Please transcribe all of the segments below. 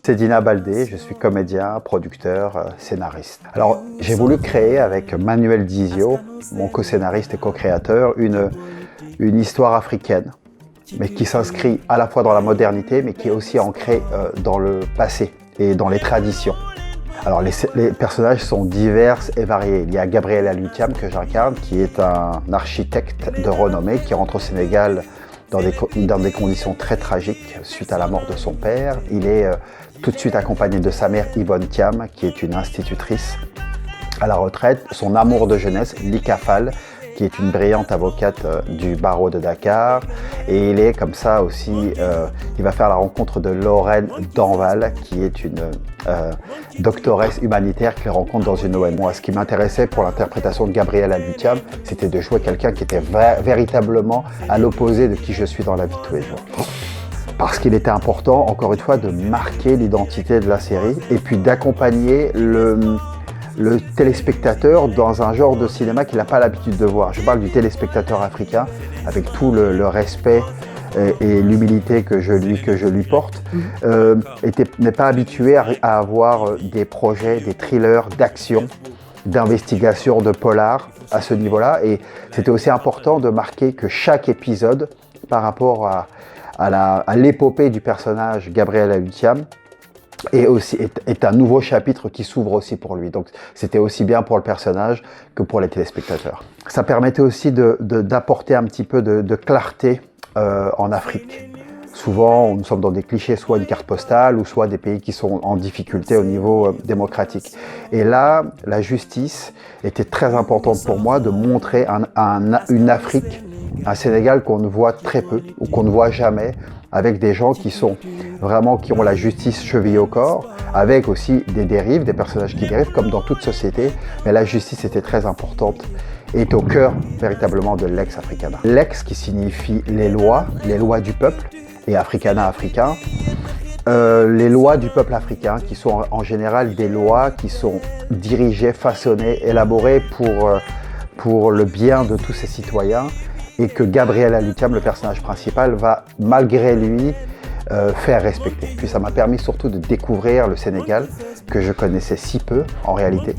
C'est Dina Baldé, je suis comédien, producteur, scénariste. Alors, j'ai voulu créer avec Manuel Dizio, mon co-scénariste et co-créateur, une histoire africaine, mais qui s'inscrit à la fois dans la modernité, mais qui est aussi ancrée dans le passé et dans les traditions. Alors, les personnages sont divers et variés. Il y a Gabriel Alutiam que j'incarne, qui est un architecte de renommée qui rentre au Sénégal dans des conditions très tragiques suite à la mort de son père. Il est tout de suite accompagné de sa mère Yvonne Thiam, qui est une institutrice à la retraite. Son amour de jeunesse, Lika Fall, qui est une brillante avocate du barreau de Dakar. Et il est comme ça aussi, il va faire la rencontre de Lorraine Danval, qui est une doctoresse humanitaire qu'il rencontre dans une ONG. Moi, ce qui m'intéressait pour l'interprétation de Gabriel Alutiam, c'était de jouer quelqu'un qui était véritablement à l'opposé de qui je suis dans la vie de tous les jours. Parce qu'il était important, encore une fois, de marquer l'identité de la série et puis d'accompagner le téléspectateur dans un genre de cinéma qu'il n'a pas l'habitude de voir. Je parle du téléspectateur africain, avec tout le respect et l'humilité que je lui porte, n'est pas habitué à avoir des projets, des thrillers d'action, d'investigation, de polar à ce niveau-là. Et c'était aussi important de marquer que chaque épisode, par rapport à l'épopée du personnage Gabriel Alutiam, est un nouveau chapitre qui s'ouvre aussi pour lui. Donc c'était aussi bien pour le personnage que pour les téléspectateurs. Ça permettait aussi d'apporter un petit peu de clarté en Afrique. Souvent, nous sommes dans des clichés, soit une carte postale, ou soit des pays qui sont en difficulté au niveau démocratique. Et là, la justice était très importante pour moi de montrer une Afrique, un Sénégal qu'on ne voit très peu, ou qu'on ne voit jamais, avec des gens qui ont la justice chevillée au corps, avec aussi des dérives, des personnages qui dérivent, comme dans toute société. Mais la justice était très importante, est au cœur véritablement de Lex Africana. Lex qui signifie les lois du peuple, et Africana, africain. Les lois du peuple africain, qui sont en général des lois qui sont dirigées, façonnées, élaborées pour le bien de tous ses citoyens, et que Gabriel Alutiam, le personnage principal, va malgré lui faire respecter. Puis ça m'a permis surtout de découvrir le Sénégal, que je connaissais si peu en réalité.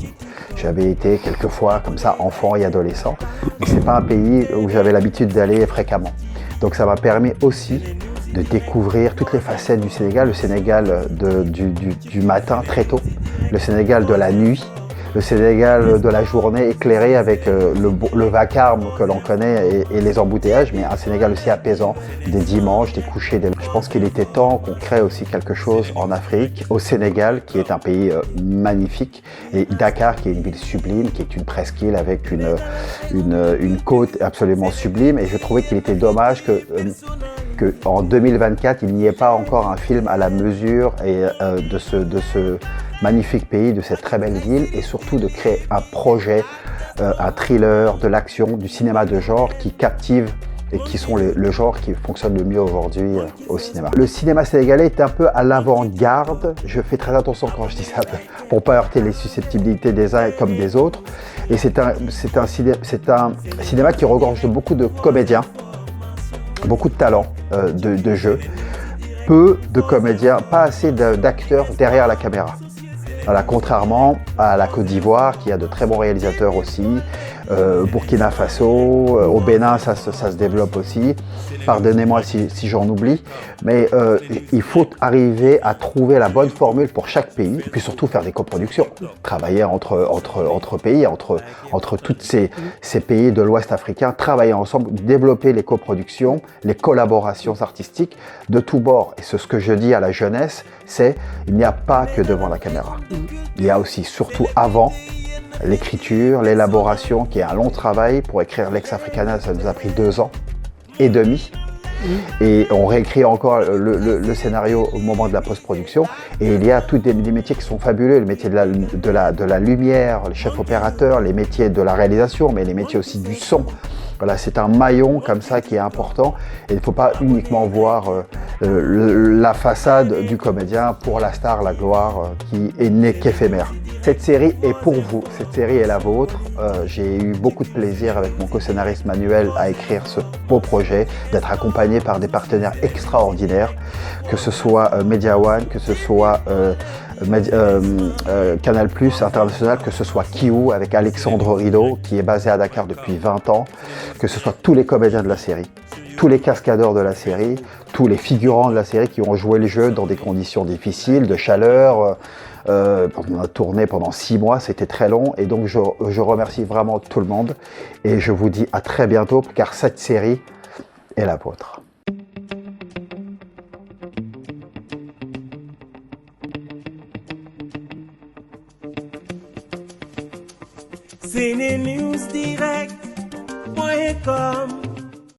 J'avais été quelques fois comme ça, enfant et adolescent, mais c'est pas un pays où j'avais l'habitude d'aller fréquemment. Donc ça m'a permis aussi de découvrir toutes les facettes du Sénégal, le Sénégal du matin très tôt, le Sénégal de la nuit, le Sénégal de la journée éclairé avec le vacarme que l'on connaît et les embouteillages, mais un Sénégal aussi apaisant, des dimanches, des couchers. Je pense qu'il était temps qu'on crée aussi quelque chose en Afrique, au Sénégal, qui est un pays magnifique, et Dakar, qui est une ville sublime, qui est une presqu'île avec une côte absolument sublime. Et je trouvais qu'il était dommage qu'en 2024, il n'y ait pas encore un film à la mesure de ce magnifique pays, de cette très belle ville, et surtout de créer un projet, un thriller, de l'action, du cinéma de genre qui captive et qui sont le genre qui fonctionne le mieux aujourd'hui au cinéma. Le cinéma sénégalais est un peu à l'avant-garde. Je fais très attention quand je dis ça pour ne pas heurter les susceptibilités des uns comme des autres. Et c'est un cinéma qui regorge de beaucoup de comédiens, beaucoup de talents de jeu, peu de comédiens, pas assez d'acteurs derrière la caméra. Voilà, contrairement à la Côte d'Ivoire, qui a de très bons réalisateurs aussi, Burkina Faso, au Bénin, ça se développe aussi. Pardonnez-moi si j'en oublie, mais il faut arriver à trouver la bonne formule pour chaque pays, et puis surtout faire des coproductions, travailler entre pays, entre tous ces pays de l'Ouest africain, travailler ensemble, développer les coproductions, les collaborations artistiques de tous bords. Et ce que je dis à la jeunesse, c'est il n'y a pas que devant la caméra. Il y a aussi, surtout avant, l'écriture, l'élaboration, qui est un long travail. Pour écrire Lex Africana, ça nous a pris 2 ans et demi. Et on réécrit encore le scénario au moment de la post-production. Et il y a tous des métiers qui sont fabuleux, le métier de la lumière, les chefs opérateurs, les métiers de la réalisation, mais les métiers aussi du son. Voilà, c'est un maillon comme ça qui est important. Et il ne faut pas uniquement voir la façade du comédien pour la star, la gloire, qui est n'est qu'éphémère. Cette série est pour vous, cette série est la vôtre. J'ai eu beaucoup de plaisir avec mon co-scénariste Manuel à écrire ce beau projet, d'être accompagné par des partenaires extraordinaires, que ce soit Media One, que ce soit Canal Plus International, que ce soit Kiou avec Alexandre Rideau qui est basé à Dakar depuis 20 ans, que ce soit tous les comédiens de la série, tous les cascadeurs de la série, tous les figurants de la série qui ont joué le jeu dans des conditions difficiles, de chaleur. On a tourné pendant 6 mois, c'était très long et donc je remercie vraiment tout le monde et je vous dis à très bientôt car cette série est la vôtre. CNews Direct.com